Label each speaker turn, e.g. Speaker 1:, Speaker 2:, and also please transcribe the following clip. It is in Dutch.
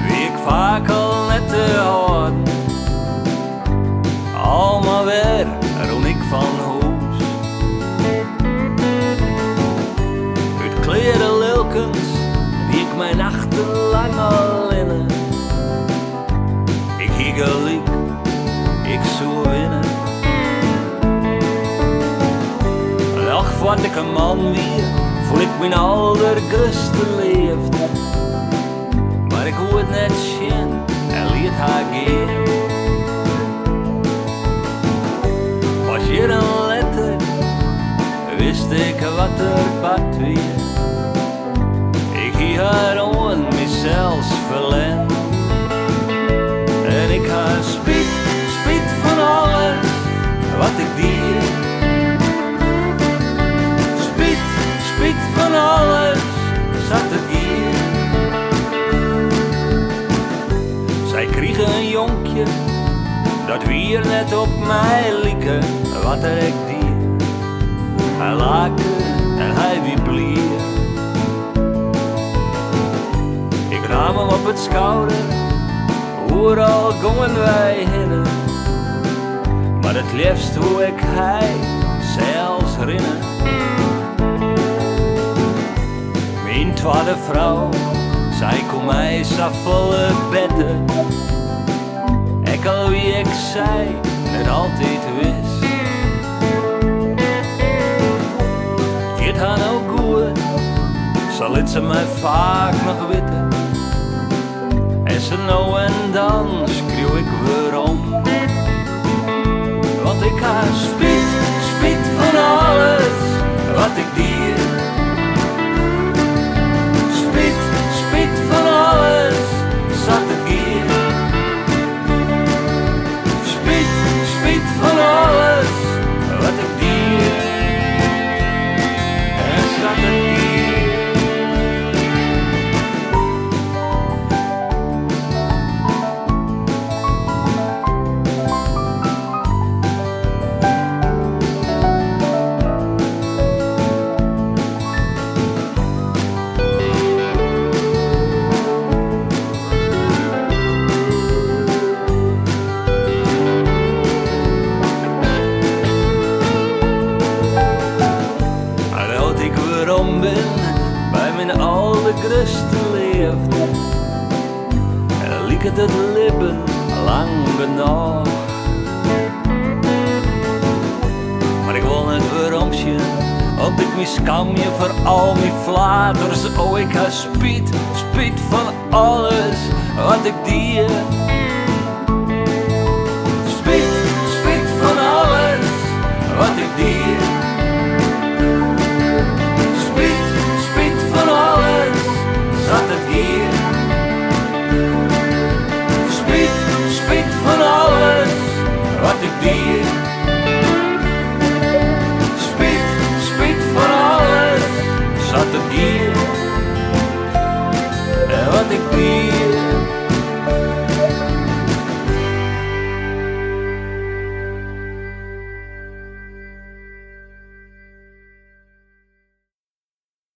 Speaker 1: wie ik vaak al net te houden. Allemaal weer rond ik van huis. Uit kleren lulkens wie ik mijn nachten lang al inne. Ik hie gelijk, ik zou winnen. Ach, wat ik een man weer, voel ik mijn allergrootste liefde. Maar ik hoor het net zien en liet haar gaan. Was je een letter, wist ik wat er pad weer. Ik hie haar aan mezelf verlend. En ik haar spiet van alles wat ik deed. Spiet van alles zat er hier. Zij kregen een jonkje, dat weer net op mij lieke, wat er ik die. Hij laken en hij wie blier. Ik nam hem op het schouder, overal gongen wij heen. Maar het liefst hoe ik hij zelfs rinnen. Mijn tweede vrouw, zij kon mij volle bedden. Ik al wie ik zei, net altijd wist. Gaat haar nou goed, zal het ze mij vaak nog weten. En ze nou en dan schreeuw ik weer om. Want ik haar spiet van alles wat ik deed. Spiet van alles zat het hier. Spiet van alles wat ik deed. En zat het hier. Bij mijn allergrootste liefde liek het lippen lang genoeg. Maar ik wil net waarom zien, want ik miskam je voor al mijn flaters. Oh, ik heb spiet van alles wat ik deed. Spiet van alles wat ik deed.